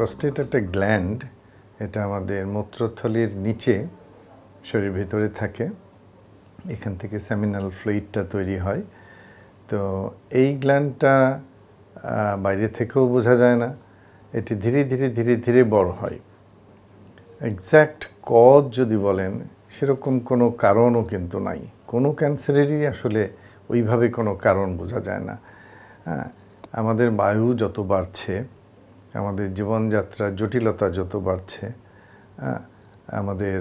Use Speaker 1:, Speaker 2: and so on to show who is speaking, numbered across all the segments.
Speaker 1: Prostate একটা gland, এটা আমাদের মূত্রথলির নিচে শরীরের ভিতরে থাকে। এখান থেকে সেমিনাল ফ্লুইডটা তৈরি হয়। তো এই গ্ল্যান্ডটা বাইরে থেকেও বোঝা যায় না, এটি ধীরে ধীরে ধীরে ধীরে বড় হয়। এক্স্যাক্ট কজ যদি বলেন, সেরকম কোনো কারণও কিন্তু নাই। কোনো ক্যান্সারেরই আসলে ওইভাবে কোনো কারণ বোঝা যায় না। হ্যাঁ, আমাদের বায়ু যত বাড়ছে, আমাদের জীবনযাত্রার জটিলতা যত বাড়ছে, আমাদের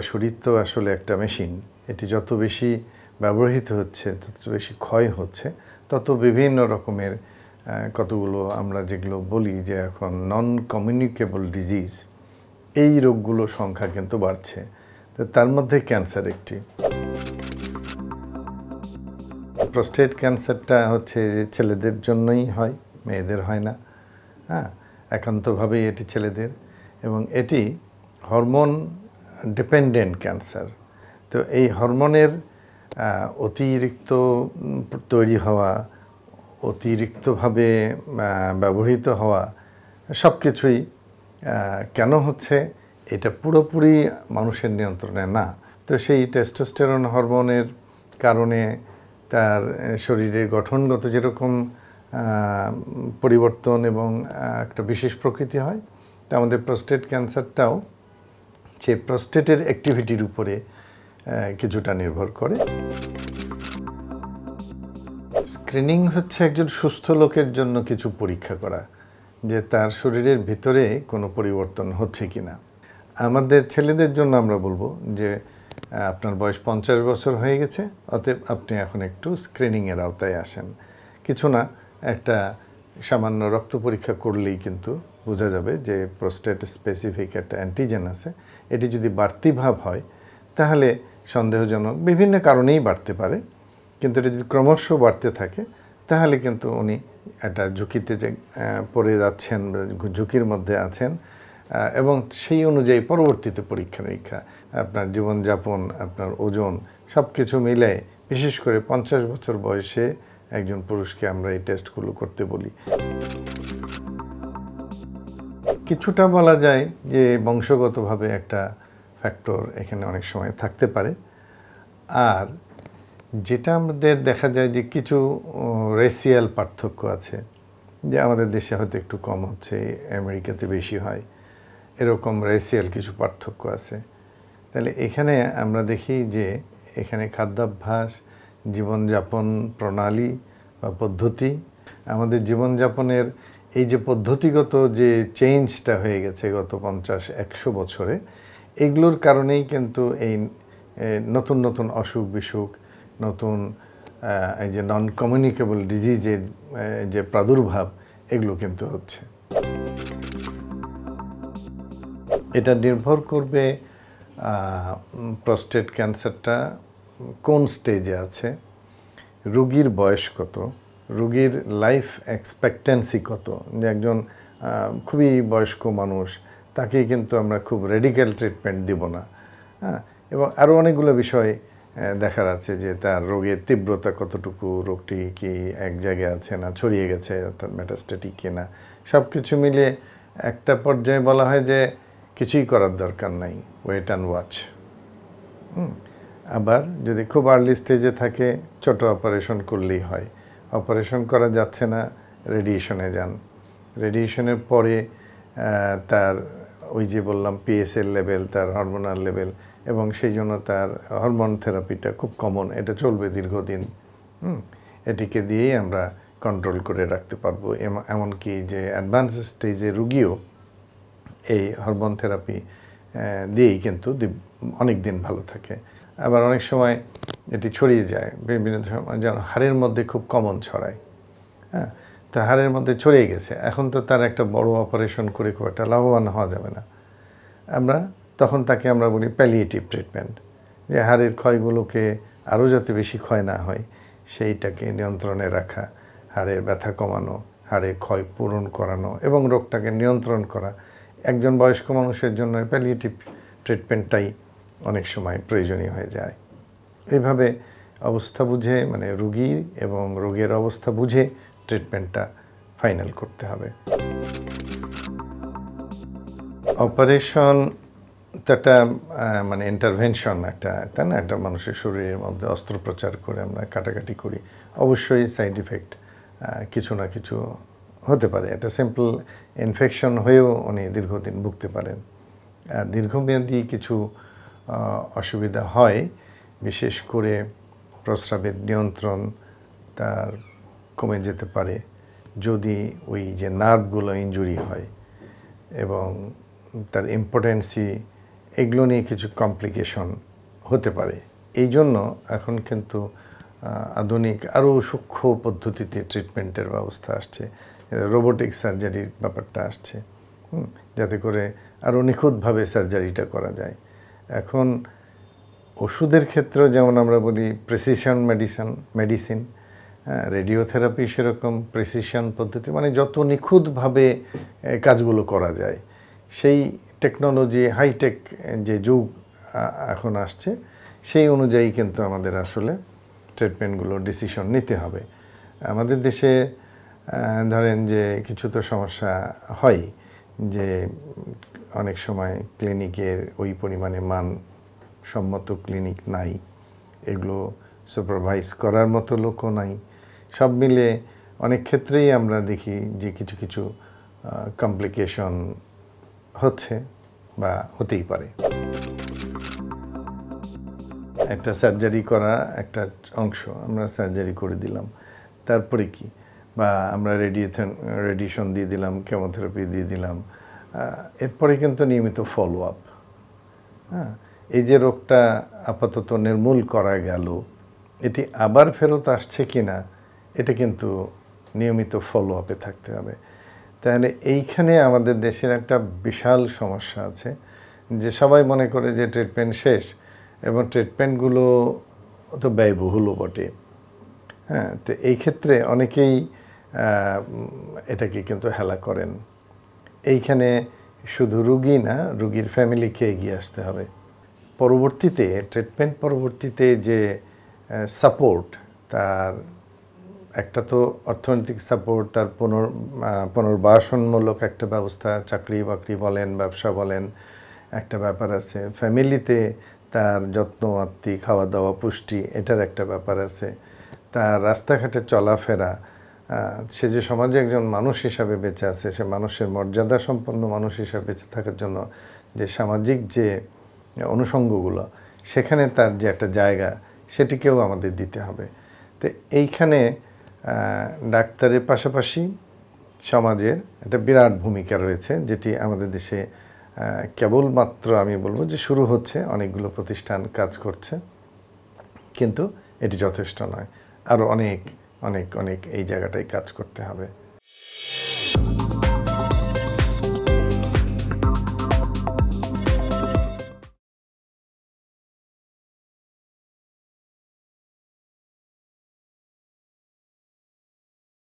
Speaker 1: শরীর তো আসলে একটা মেশিন, এটি যত বেশি ব্যবহৃত হচ্ছে, তত বেশি ক্ষয় হচ্ছে, তত বিভিন্ন রকমের কতগুলো আমরা যেগুলো বলি যে এখন নন কমিউনিকেবল ডিজিজ, এই রোগগুলোর সংখ্যা কিন্তু বাড়ছে। তো তার মধ্যে ক্যান্সার একটি। প্রস্টেট ক্যান্সারটা হচ্ছে যে ছেলেদের জন্যই হয়, মেয়েদের হয় না। হ্যাঁ, একান্তভাবেই এটি ছেলেদের, এবং এটি হরমোন ডিপেন্ডেন্ট ক্যান্সার। তো এই হরমোনের অতিরিক্ত তৈরি হওয়া, অতিরিক্তভাবে ব্যবহৃত হওয়া, সব কিছুই কেন হচ্ছে, এটা পুরোপুরি মানুষের নিয়ন্ত্রণে না। তো সেই টেস্টোস্টেরন হরমোনের কারণে তার শরীরের গঠনগত যেরকম পরিবর্তন এবং একটা বিশেষ প্রকৃতি হয়, তা আমাদের প্রস্টেট ক্যান্সারটাও সে প্রস্টেটের অ্যাক্টিভিটির উপরে কিছুটা নির্ভর করে। স্ক্রিনিং হচ্ছে একজন সুস্থ লোকের জন্য কিছু পরীক্ষা করা, যে তার শরীরের ভিতরে কোনো পরিবর্তন হচ্ছে কি না। আমাদের ছেলেদের জন্য আমরা বলবো যে আপনার বয়স 50 বছর হয়ে গেছে, অতএব আপনি এখন একটু স্ক্রিনিংয়ের আওতায় আসেন। কিছু না, একটা সামান্য রক্ত পরীক্ষা করলেই কিন্তু বোঝা যাবে যে প্রস্টেট স্পেসিফিক একটা অ্যান্টিজেন আছে। এটি যদি বাড়তি ভাব হয়, তাহলে সন্দেহজনক, বিভিন্ন কারণেই বাড়তে পারে, কিন্তু এটা যদি ক্রমশ বাড়তে থাকে, তাহলে কিন্তু উনি একটা ঝুঁকিতে যে পড়ে যাচ্ছেন, ঝুঁকির মধ্যে আছেন, এবং সেই অনুযায়ী পরবর্তীতে পরীক্ষা নিরীক্ষা, আপনার জীবনযাপন, আপনার ওজন, সব কিছু মিলে, বিশেষ করে 50 বছর বয়সে একজন পুরুষকে আমরা এই টেস্টগুলো করতে বলি। কিছুটা বলা যায় যে বংশগতভাবে একটা ফ্যাক্টর এখানে অনেক সময় থাকতে পারে। আর যেটা আমাদের দেখা যায় যে কিছু রেসিয়াল পার্থক্য আছে, যে আমাদের দেশে হয়তো একটু কম হচ্ছে, আমেরিকাতে বেশি হয়, এরকম রেসিয়াল কিছু পার্থক্য আছে। তাহলে এখানে আমরা দেখি যে এখানে খাদ্যাভ্যাস, জীবনযাপন প্রণালী বা পদ্ধতি, আমাদের জীবনযাপনের এই যে পদ্ধতিগত যে চেঞ্জটা হয়ে গেছে গত 50-100 বছরে, এগুলোর কারণেই কিন্তু এই নতুন নতুন অসুখ বিসুখ, নতুন এই যে নন কমিউনিকেবল ডিজিজের যে প্রাদুর্ভাব, এগুলো কিন্তু হচ্ছে। এটা নির্ভর করবে প্রস্টেট ক্যান্সারটা কোন স্টেজে আছে, রোগীর বয়স কত, রোগীর লাইফ এক্সপেক্টেন্সি কত। যে একজন খুবই বয়স্ক মানুষ, তাকে কিন্তু আমরা খুব রেডিক্যাল ট্রিটমেন্ট দিব না। হ্যাঁ, এবং আরও অনেকগুলো বিষয় দেখার আছে, যে তার রোগের তীব্রতা কতটুকু, রোগটি কি এক জায়গায় আছে না ছড়িয়ে গেছে, অর্থাৎ মেটাস্ট্যাটিক কিনা, সব কিছু মিলিয়ে একটা পর্যায়ে বলা হয় যে কিছুই করার দরকার নাই, ওয়েট অ্যান্ড ওয়াচ। আবার যদি খুব আর্লি স্টেজে থাকে, ছোট অপারেশন করলেই হয়। অপারেশন করা যাচ্ছে না, রেডিয়েশনে যান। রেডিয়েশনের পরে তার ওই যে বললাম পিএসএল লেভেল, তার হরমোনাল লেভেল, এবং সেই জন্য তার হরমোন থেরাপিটা খুব কমন, এটা চলবে দীর্ঘদিন। এটিকে দিয়েই আমরা কন্ট্রোল করে রাখতে পারবো। এমনকি যে অ্যাডভান্স স্টেজে রুগীও এই হরমোন থেরাপি দিয়েই কিন্তু অনেক দিন ভালো থাকে। আবার অনেক সময় এটি ছড়িয়ে যায় বিভিন্ন সময়, যেমন হাড়ের মধ্যে খুব কমন ছড়ায়। হ্যাঁ, তা হাড়ের মধ্যে ছড়িয়ে গেছে, এখন তো তার একটা বড় অপারেশন করে খুব একটা লাভবান হওয়া যাবে না। তখন তাকে আমরা বলি প্যালিয়েটিভ ট্রিটমেন্ট, যে হাড়ের ক্ষয়গুলোকে আরও যাতে বেশি ক্ষয় না হয়, সেইটাকে নিয়ন্ত্রণে রাখা, হাড়ের ব্যথা কমানো, হাড়ের ক্ষয় পূরণ করানো এবং রোগটাকে নিয়ন্ত্রণ করা। একজন বয়স্ক মানুষের জন্য প্যালিয়েটিভ ট্রিটমেন্টটাই অনেক সময় প্রয়োজনীয় হয়ে যায়। এইভাবে অবস্থা বুঝে, মানে রোগী এবং রোগের অবস্থা বুঝে ট্রিটমেন্টটা ফাইনাল করতে হবে। অপারেশন তো একটা মানে ইন্টারভেনশন একটা, তাই না? একটা মানুষের শরীরের মধ্যে অস্ত্রোপচার করে আমরা কাটাকাটি করি, অবশ্যই সাইড ইফেক্ট কিছু না কিছু হতে পারে। একটা সিম্পল ইনফেকশন হয়েও উনি দীর্ঘদিন ভুগতে পারেন। দীর্ঘমেয়াদী কিছু অসুবিধা হয়, বিশেষ করে প্রস্রাবের নিয়ন্ত্রণ তার কমে যেতে পারে যদি ওই যে নার্ভগুলো ইনজুরি হয়, এবং তার ইম্পর্টেন্সি, এগুলো নিয়ে কিছু কমপ্লিকেশন হতে পারে। এই জন্য এখন কিন্তু আধুনিক আরও সূক্ষ্ম পদ্ধতিতে ট্রিটমেন্টের ব্যবস্থা আসছে, রোবোটিক সার্জারির ব্যাপারটা আসছে, যাতে করে আরও নিখুঁতভাবে সার্জারিটা করা যায়। এখন ওষুধের ক্ষেত্রেও যেমন আমরা বলি প্রেসিশন মেডিসিন, রেডিওথেরাপি সেরকম প্রেসিশন পদ্ধতি, মানে যত নিখুঁতভাবে কাজগুলো করা যায়, সেই টেকনোলজি হাইটেক যে যুগ এখন আসছে, সেই অনুযায়ী কিন্তু আমাদের আসলে ট্রিটমেন্টগুলোর ডিসিশন নিতে হবে। আমাদের দেশে ধরেন যে কিছু তো সমস্যা হয়, যে অনেক সময় ক্লিনিকের ওই পরিমাণে মানসম্মত ক্লিনিক নাই, এগুলো সুপারভাইজ করার মতো লোকও নাই। সব মিলে অনেক ক্ষেত্রেই আমরা দেখি যে কিছু কিছু কমপ্লিকেশন হচ্ছে বা হতেই পারে। একটা সার্জারি করা একটা অংশ, আমরা সার্জারি করে দিলাম, তারপরে কি? বা আমরা রেডিয়েশন দিয়ে দিলাম, কেমোথেরাপি দিয়ে দিলাম, এরপরে কিন্তু নিয়মিত ফলো আপ। হ্যাঁ, এই যে রোগটা আপাতত নির্মূল করা গেল, এটি আবার ফেরত আসছে কি না, এটা কিন্তু নিয়মিত ফলো আপে থাকতে হবে। তাহলে এইখানে আমাদের দেশের একটা বিশাল সমস্যা আছে, যে সবাই মনে করে যে ট্রিটমেন্ট শেষ, এবং ট্রিটমেন্টগুলো তো ব্যয়বহুলও বটে। হ্যাঁ, তো এই ক্ষেত্রে অনেকেই এটাকে কিন্তু হেলা করেন। এইখানে শুধু রুগী না, রুগীর ফ্যামিলিকে এগিয়ে আসতে হবে। পরবর্তীতে ট্রিটমেন্ট পরবর্তীতে যে সাপোর্ট, তার একটা তো অর্থনৈতিক সাপোর্ট, তার পুনর্বাসনমূলক একটা ব্যবস্থা, চাকরি বাকরি বলেন, ব্যবসা বলেন, একটা ব্যাপার আছে। ফ্যামিলিতে তার যত্ন আত্তি, খাওয়া দাওয়া, পুষ্টি, এটার একটা ব্যাপার আছে। তার রাস্তাঘাটে চলাফেরা, সে যে সমাজে একজন মানুষ হিসাবে বেঁচে আছে, সে মানুষের মর্যাদা সম্পন্ন মানুষ হিসাবে বেঁচে থাকার জন্য যে সামাজিক যে অনুষঙ্গগুলো, সেখানে তার যে একটা জায়গা, সেটিকেও আমাদের দিতে হবে। তো এইখানে ডাক্তারের পাশাপাশি সমাজের একটা বিরাট ভূমিকা রয়েছে, যেটি আমাদের দেশে কেবলমাত্র আমি বলবো যে শুরু হচ্ছে, অনেকগুলো প্রতিষ্ঠান কাজ করছে, কিন্তু এটি যথেষ্ট নয়। আরও অনেক অনেক অনেক এই জায়গাটায় কাজ করতে হবে।